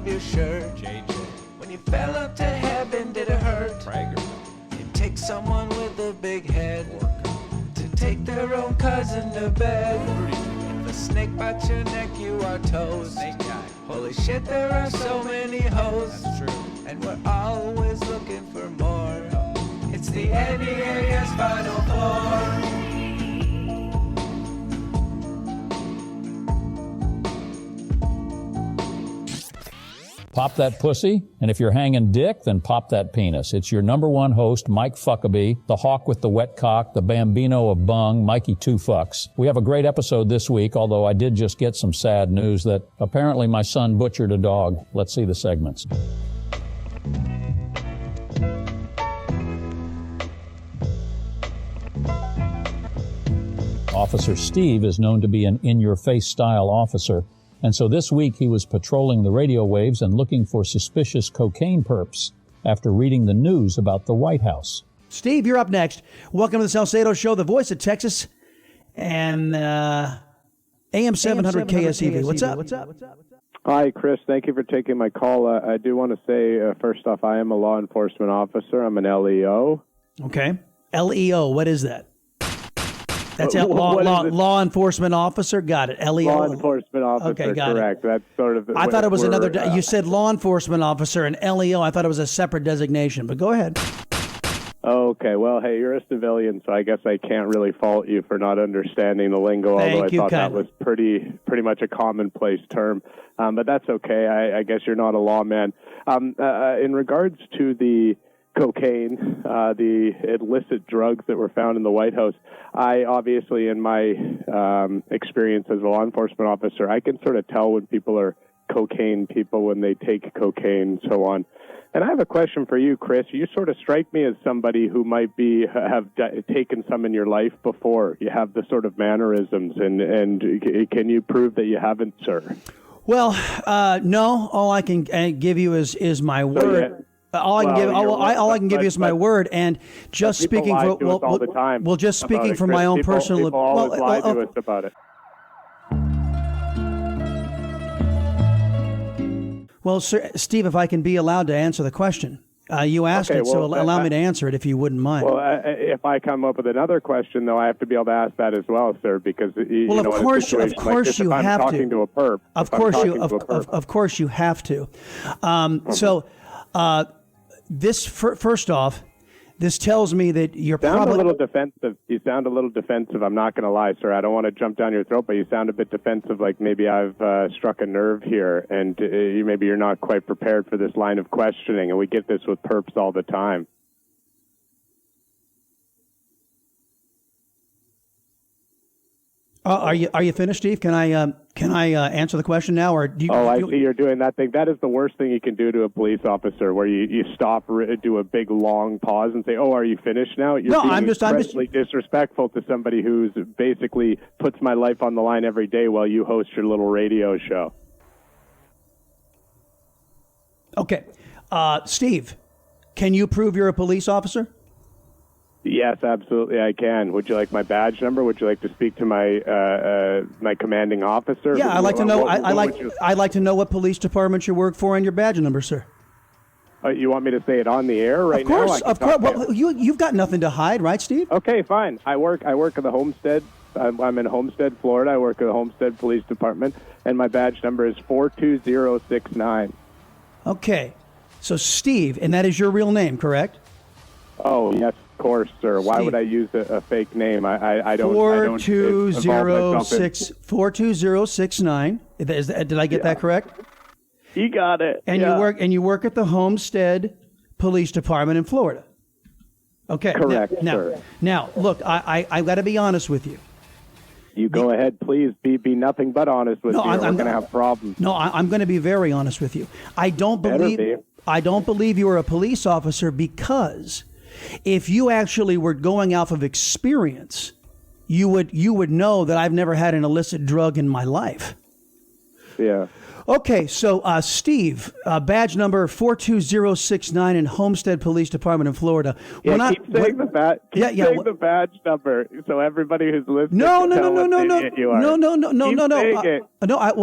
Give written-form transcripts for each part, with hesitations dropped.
of your shirt. JJ. When you fell up to heaven, did it hurt? Prager. It takes someone with a big head to take their own cousin to bed. If a snake bites your neck, you are toast. Snake guy. Holy shit, there are so many hoes. That's true. And we're always looking for more. It's the NEAS Final Four. Pop that pussy, and if you're hanging dick, then pop that penis. It's your number one host, Mike Fuckabee, the hawk with the wet cock, the bambino of bung, Mikey Two Fucks. We have a great episode this week, although I did just get some sad news that apparently my son butchered a dog. Let's see the segments. Officer Steve is known to be an in-your-face style officer. And so this week he was patrolling the radio waves and looking for suspicious cocaine perps after reading the news about the Whitehouse. Steve, you're up next. Welcome to the Salcedo Show, the voice of Texas and AM 700 KSEV. What's up? Hi, Chris. Thank you for taking my call. I do want to say, first off, I am a law enforcement officer. I'm an LEO. Okay. LEO, what is that? That's law enforcement officer. Got it. LEO. Law enforcement officer. Okay, got correct. it. That's sort of. I thought it was another. You said law enforcement officer and LEO. I thought it was a separate designation. But go ahead. Okay. Well, hey, you're a civilian, so I guess I can't really fault you for not understanding the lingo. Although I thought that was pretty much a commonplace term. But that's okay. I guess you're not a lawman. In regards to the cocaine, the illicit drugs that were found in the White House, I obviously, in my experience as a law enforcement officer, I can sort of tell when people are cocaine people when they take cocaine and so on. And I have a question for you, Chris. You sort of strike me as somebody who might have taken some in your life before. You have the sort of mannerisms, and can you prove that you haven't, sir? Well, no. All I can give you is my word. All I can give you is my word, and just speaking for all the time. Well, just speaking from my own personal. People always lie to us about it. Well, sir, Steve, if I can be allowed to answer the question, you asked it, so allow me to answer it if you wouldn't mind. Well, if I come up with another question, though, I have to be able to ask that as well, sir, because of course you have to. Of course you have to. This first off, this tells me that you're probably a little defensive. You sound a little defensive. I'm not going to lie, sir. I don't want to jump down your throat, but you sound a bit defensive, like maybe I've struck a nerve here, and maybe you're not quite prepared for this line of questioning. And we get this with perps all the time. Are you finished, Steve? Can I answer the question now, or do you? I see you're doing that thing. That is the worst thing you can do to a police officer, where you stop, do a big long pause, and say, "Oh, are you finished now?" I'm just disrespectful to somebody who's basically puts my life on the line every day while you host your little radio show. Okay, Steve, can you prove you're a police officer? Yes, absolutely, I can. Would you like my badge number? Would you like to speak to my my commanding officer? Yeah, I'd like to know. I'd like to know what police department you work for and your badge number, sir. You want me to say it on the air right now? Of course. Well, you've got nothing to hide, right, Steve? Okay, fine. I work at the Homestead. I'm in Homestead, Florida. I work at the Homestead Police Department, and my badge number is 42069. Okay, so Steve, and that is your real name, correct? Oh yes. Of course, sir. Why would I use a fake name? I don't. 42069. Did I get that correct? You got it. And you work at the Homestead Police Department in Florida. Okay. Correct, sir. Now, look, I've got to be honest with you. You go ahead, please. Be nothing but honest with you. We're going to have problems. No, I'm going to be very honest with you. I don't believe you're a police officer because if you actually were going off of experience, you would know that I've never had an illicit drug in my life. Yeah. Okay, so Steve, badge number 42069 in Homestead Police Department in Florida. Yeah, keep saying the badge. The badge number, so everybody who's listening. No.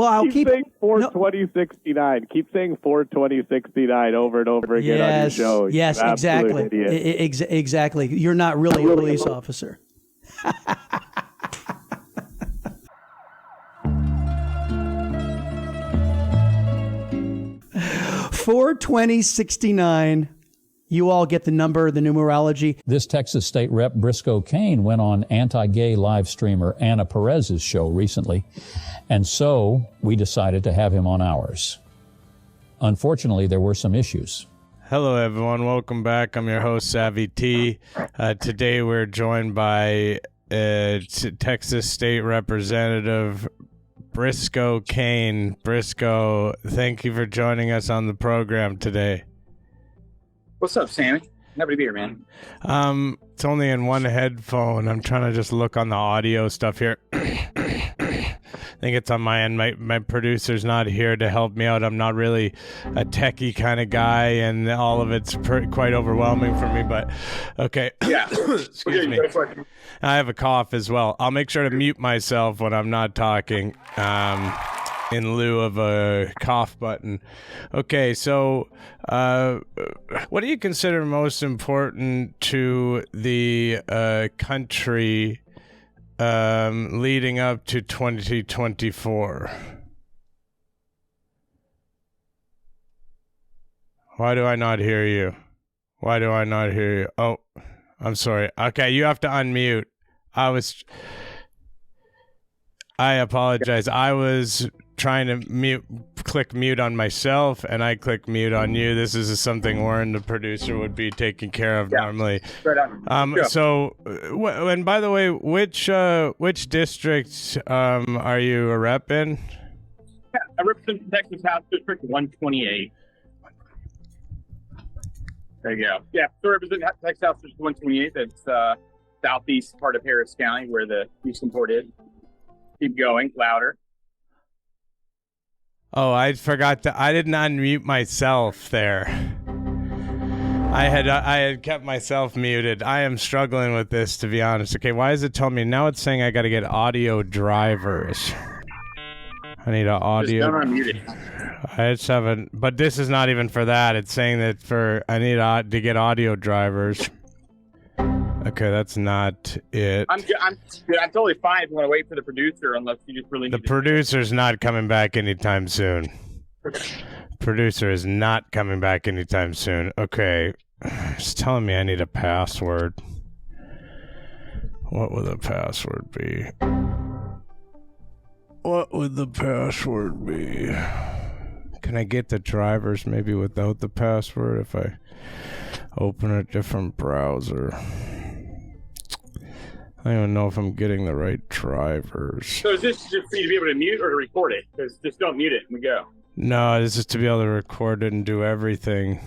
I'll keep saying 42069. Keep saying 42069 over and over again on your show. Yes, exactly. Exactly. You're not really a police officer. 42069. You all get the number, the numerology. This Texas State Rep Briscoe Cain went on anti-gay live streamer Anna Perez's show recently, and so we decided to have him on ours. Unfortunately, there were some issues. Hello, everyone. Welcome back. I'm your host, Savy T. Today, we're joined by Texas State Representative Briscoe Cain. Briscoe, thank you for joining us on the program today. What's up, Sammy? Happy to be here, man. It's only in one headphone. I'm trying to just look on the audio stuff here. I think it's on my end. My producer's not here to help me out. I'm not really a techie kind of guy, and all of it's quite overwhelming for me, but okay. Yeah. Excuse me. I have a cough as well. I'll make sure to mute myself when I'm not talking, in lieu of a cough button. Okay, so what do you consider most important to the country leading up to 2024? Why do I not hear you? Why do I not hear you? Oh, I'm sorry. Okay, you have to unmute. I apologize. I was trying to click mute on myself, and I click mute on you. This is something Warren, the producer, would be taking care of normally. Right on. So, and by the way, which district are you a rep in? Yeah, I represent Texas House District 128. There you go. Yeah, so I represent Texas House District 128. That's southeast part of Harris County, where the Houston port is. Keep going, louder. Oh, I forgot I didn't unmute myself there. I had kept myself muted. I am struggling with this, to be honest. Okay, why is it telling me now? It's saying I got to get audio drivers. I need an audio. Just don't unmute it. I just haven't, but this is not even for that. It's saying that I need to get audio drivers. Okay, that's not it. I'm totally fine if you want to wait for the producer, unless you just really need the producer's not coming back anytime soon. Producer is not coming back anytime soon. Okay, it's telling me I need a password. What would the password be? What would the password be? Can I get the drivers maybe without the password if I open a different browser? I don't even know if I'm getting the right drivers. So is this just for you to be able to mute or to record it? Because just don't mute it and we go. No, this is to be able to record it and do everything.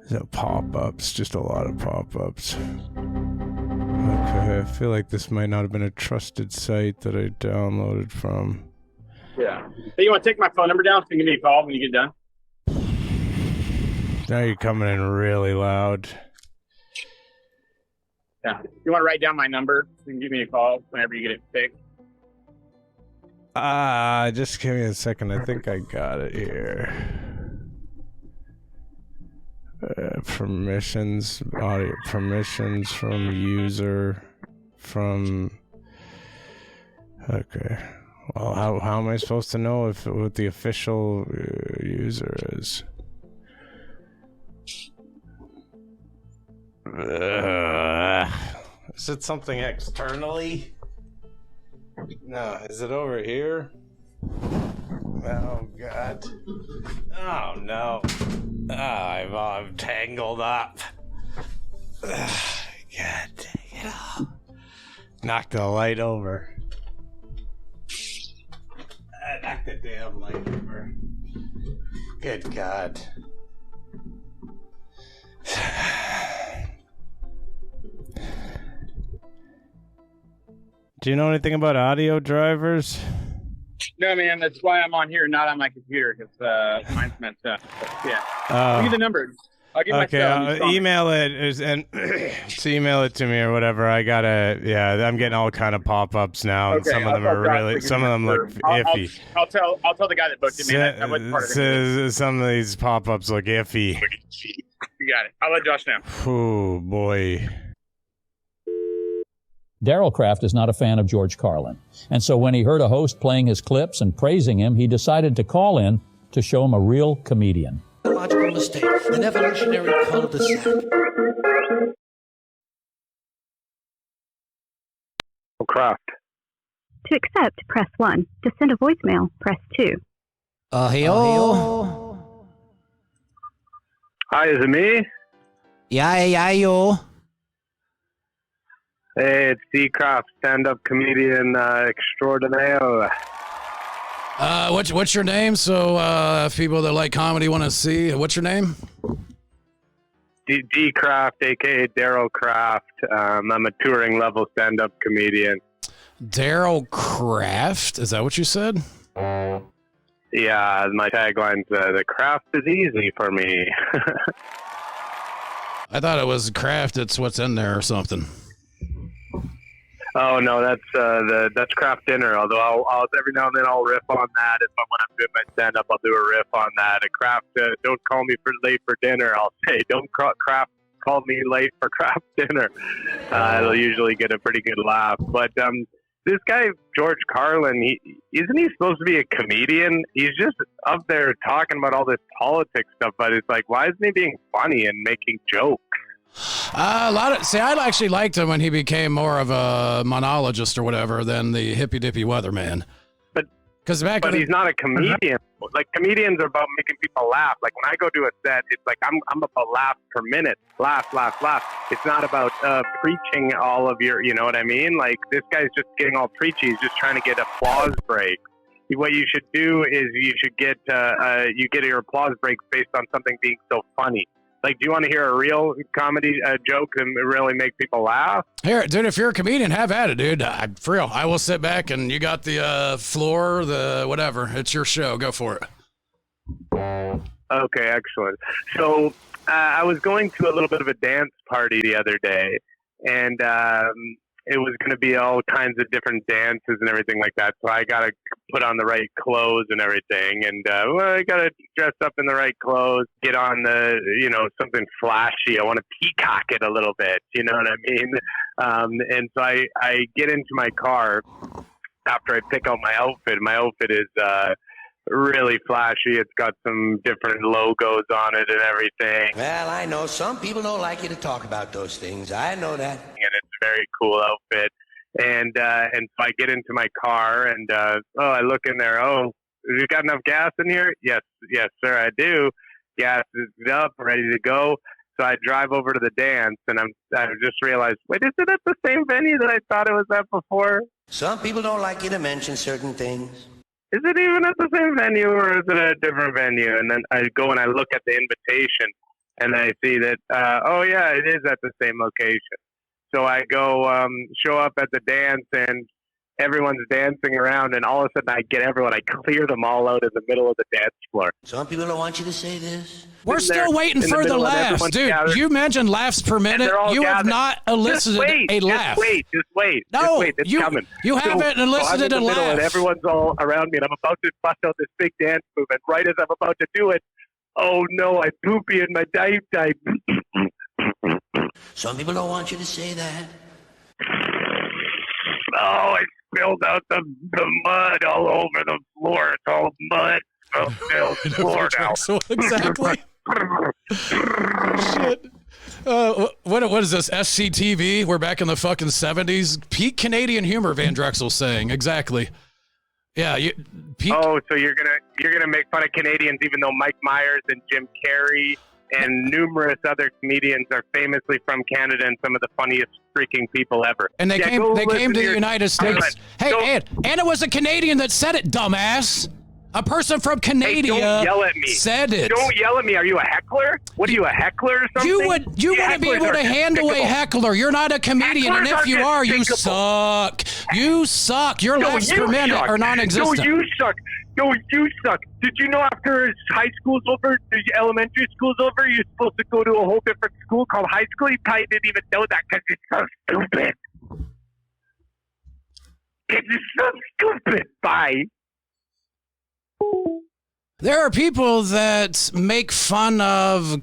There's pop-ups, just a lot of pop-ups. Okay, I feel like this might not have been a trusted site that I downloaded from. Yeah. Hey, you want to take my phone number down so you can give me a call when you get done? Now you're coming in really loud. Yeah. You want to write down my number? You can give me a call whenever you get it fixed. Just give me a second. I think I got it here. Permissions, audio permissions from user, from. Okay. Well, how am I supposed to know what the official user is? Is it something externally? No, is it over here? Oh, God. Oh, no. Oh, I'm tangled up. God dang it. Knocked the light over. Knocked the damn light over. Good God. Do you know anything about audio drivers? No, man. That's why I'm on here, not on my computer, because mine's messed up. But, yeah. I'll give you the number. I'll give Okay, email it and email it to me or whatever. I'm getting all kind of pop-ups now, and some of them are really, some of them look iffy. I'll tell the guy that booked it, man. That wasn't part of it. Some of these pop-ups look iffy. You got it. I'll let Josh know. Oh boy. Daryl Kraft is not a fan of George Carlin, and so when he heard a host playing his clips and praising him, he decided to call in to show him a real comedian. Logical mistake, an evolutionary cul-de-sac. Kraft. To accept, press 1. To send a voicemail, press 2. Heyo. Hi, is it me? Yeah, yo. Hey, it's D. Kraft, stand-up comedian extraordinaire. What's your name? So if people that like comedy want to see, what's your name? D. Kraft, a.k.a. Daryl Kraft. I'm a touring level stand-up comedian. Daryl Kraft? Is that what you said? Yeah, my tagline's the craft is easy for me. I thought it was craft. It's what's in there or something. Oh no, that's craft dinner. Although I'll every now and then I'll riff on that. If when I'm doing my stand up, I'll do a riff on that. A craft, don't call me for late for dinner. I'll say, don't craft call me late for craft dinner. It'll usually get a pretty good laugh. But this guy George Carlin, isn't he supposed to be a comedian? He's just up there talking about all this politics stuff. But it's like, why isn't he being funny and making jokes? I actually liked him when he became more of a monologist or whatever than the hippy dippy weatherman. But he's not a comedian. Like comedians are about making people laugh. Like when I go to a set, it's like I'm about laughs per minute, laugh. It's not about preaching all of your, you know what I mean? Like this guy's just getting all preachy. He's just trying to get applause breaks. What you should do is you should get your applause breaks based on something being so funny. Like, do you want to hear a real comedy joke and really make people laugh? Here, dude, if you're a comedian, have at it, dude. For real, I will sit back and you got the floor, the whatever. It's your show. Go for it. Okay, excellent. So I was going to a little bit of a dance party the other day, and it was going to be all kinds of different dances and everything like that. So I got to put on the right clothes and everything. And I got to dress up in the right clothes, get on something flashy. I want to peacock it a little bit. You know what I mean? And so I get into my car after I pick out my outfit. My outfit is really flashy. It's got some different logos on it and everything. Well, I know some people don't like you to talk about those things. I know that. And it's a very cool outfit. And so I get into my car and I look in there. Oh, you got enough gas in here? Yes, sir, I do. Gas is up, ready to go. So I drive over to the dance, and I just realized, wait, is it at the same venue that I thought it was at before? Some people don't like you to mention certain things. Is it even at the same venue or is it at a different venue? And then I go and I look at the invitation and I see that, it is at the same location. So I go show up at the dance and everyone's dancing around and all of a sudden I get everyone. I clear them all out in the middle of the dance floor. Some people don't want you to say this. We're still waiting for the laughs. Dude, you mentioned laughs per minute. You have not elicited a laugh. Just wait. No, it's coming. You haven't elicited a laugh. And everyone's all around me and I'm about to bust out this big dance move. And right as I'm about to do it, oh no, I poopy in my dive. Some people don't want you to say that. Oh, I spilled out the mud all over the floor. It's all mud. Filled floor now. Exactly. Shit. What is this? SCTV? We're back in the fucking 70s. Peak Canadian humor, Van Drexel's saying. Exactly. Yeah. So you're gonna make fun of Canadians, even though Mike Myers and Jim Carrey and numerous other comedians are famously from Canada and some of the funniest freaking people ever. And they came to the United States. Hey, and it was a Canadian that said it, dumbass. A person from Canada don't yell at me. Said it. Don't yell at me. Are you a heckler? What are you, a heckler or something? You wouldn't be able to handle a heckler. You're not a comedian, and if you are, you suck. You suck. Your laughs per minute are non-existent. No, you suck. Yo, you suck. Did you know after high school's over, the elementary school's over, you're supposed to go to a whole different school called high school? You probably didn't even know that because it's so stupid. It's so stupid. Bye. There are people that make fun of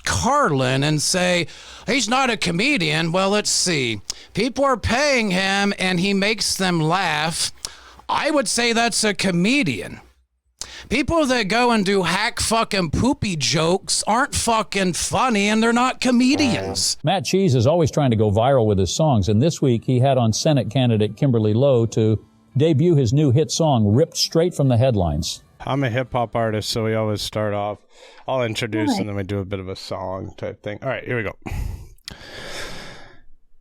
Carlin and say, he's not a comedian. Well, let's see. People are paying him and he makes them laugh. I would say that's a comedian. People that go and do hack fucking poopy jokes aren't fucking funny and they're not comedians. Matt Cheese is always trying to go viral with his songs, and this week he had on Senate candidate Kimberly Lowe to debut his new hit song, ripped straight from the headlines. I'm a hip-hop artist, so we always start off. I'll introduce and then we do a bit of a song type thing. All right, here we go.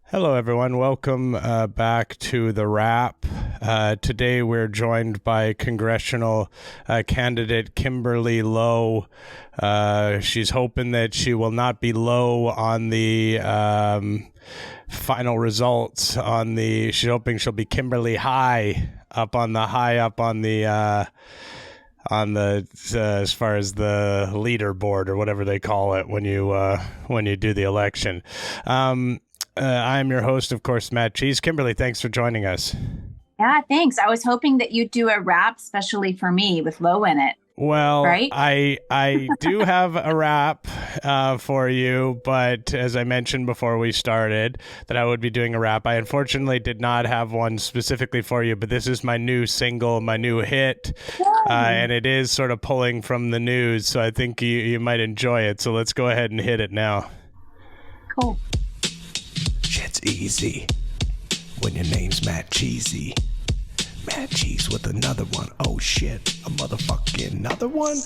Hello, everyone. Welcome back to The Wrap. Today we're joined by congressional candidate Kimberly Lowe. She's hoping that she will not be low on the final results. She's hoping she'll be Kimberly high up on the as far as the leaderboard or whatever they call it when you do the election. I'm your host, of course, Matt Cheese. Kimberly, thanks for joining us. Yeah, thanks. I was hoping that you'd do a rap especially for me with Lowe in it. Well, right? I do have a rap for you, but as I mentioned before we started that I would be doing a rap. I unfortunately did not have one specifically for you, but this is my new single, my new hit, and it is sort of pulling from the news, so I think you might enjoy it. So let's go ahead and hit it now. Cool. Shit's easy when your name's Matt Cheesy. Matt Cheese with another one. Oh shit, a motherfucking another one?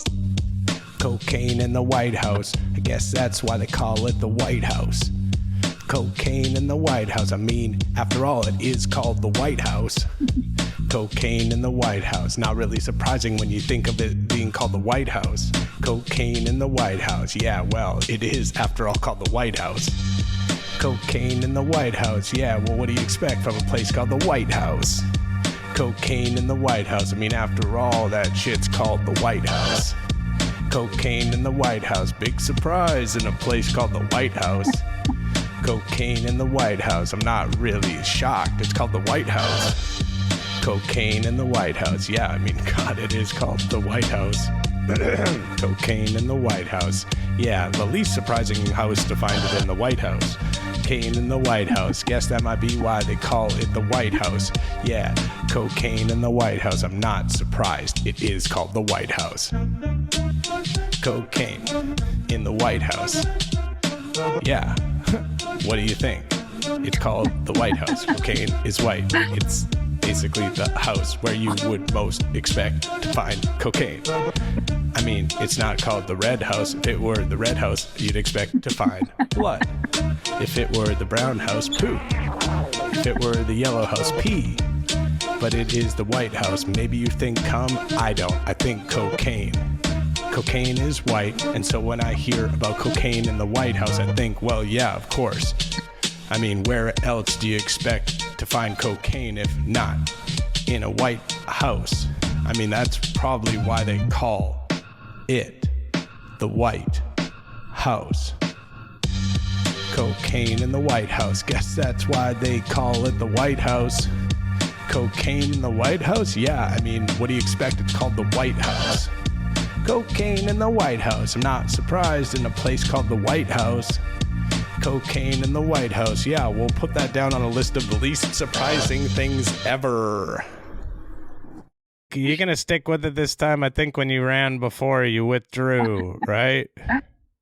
Cocaine in the White House. I guess that's why they call it the White House. Cocaine in the White House. I mean, after all, it is called the White House. Cocaine in the White House. Not really surprising when you think of it being called the White House. Cocaine in the White House. Yeah, well, it is, after all, called the White House. Cocaine in the White House. Yeah, well, what do you expect from a place called the White House? Cocaine in the White House. I mean, after all, that shit's called the White House. Cocaine in the White House. Big surprise in a place called the White House. Cocaine in the White House. I'm not really shocked. It's called the White House. Cocaine in the White House. Yeah, I mean, God, it is called the White House. Cocaine in the White House. Yeah, the least surprising house to find it in the White House. Cocaine in the White House. Guess that might be why they call it the White House. Yeah, cocaine in the White House. I'm not surprised. It is called the White House. Cocaine in the White House. Yeah. What do you think? It's called the White House. Cocaine is white. It's basically the house where you would most expect to find cocaine. I mean, it's not called the Red House. If it were the Red House, you'd expect to find blood. If it were the Brown House, poop. If it were the Yellow House, pee. But it is the White House. Maybe you think cum. I don't. I think cocaine. Cocaine is white, and so when I hear about cocaine in the White House, I think, well, yeah, of course. I mean, where else do you expect to find cocaine if not in a White House? I mean, that's probably why they call it the White House. Cocaine in the White House. Guess that's why they call it the White House. Cocaine in the White House? Yeah, I mean, what do you expect? It's called the White House. Cocaine in the White House. I'm not surprised in a place called the White House. Cocaine in the White House. Yeah, we'll put that down on a list of the least surprising things ever. You're going to stick with it this time? I think when you ran before, you withdrew, right?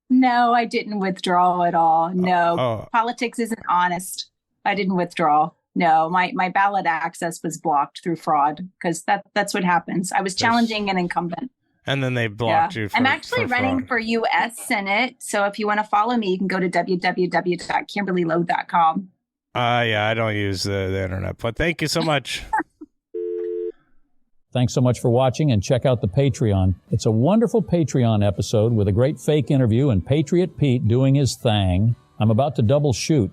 No, I didn't withdraw at all. No, Politics isn't honest. I didn't withdraw. No, my ballot access was blocked through fraud because that's what happens. I was challenging an incumbent. And then they blocked you. I'm actually running for U.S. Senate. So if you want to follow me, you can go to www.kimberlylowe.com. Yeah, I don't use the internet, but thank you so much. Thanks so much for watching, and check out the Patreon. It's a wonderful Patreon episode with a great fake interview and Patriot Pete doing his thing. I'm about to double shoot,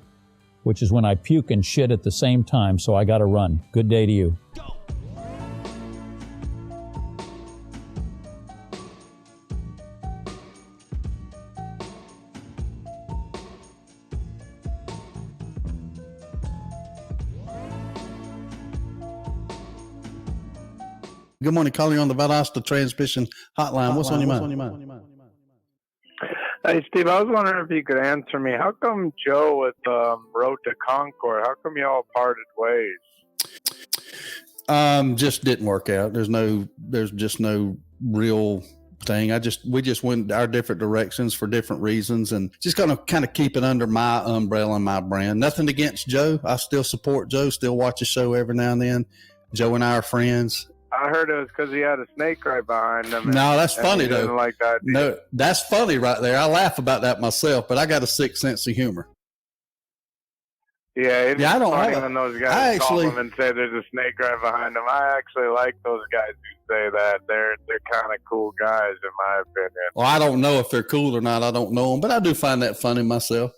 which is when I puke and shit at the same time, so I gotta run. Good day to you. Good morning, calling on the Valdosta Transmission Hotline. What's on your mind? Hey, Steve, I was wondering if you could answer me. How come Joe with Road to Concord, how come y'all parted ways? Just didn't work out. There's just no real thing. We just went our different directions for different reasons, and just gonna kind of keep it under my umbrella and my brand. Nothing against Joe. I still support Joe, still watch the show every now and then. Joe and I are friends. I heard it was because he had a snake right behind him. No, that's funny though. Didn't like that. No, that's funny right there. I laugh about that myself, but I got a sick sense of humor. Yeah, it's I don't funny have when those guys call him and say there's a snake right behind him. I actually like those guys who say that. They're kind of cool guys, in my opinion. Well, I don't know if they're cool or not. I don't know them, but I do find that funny myself.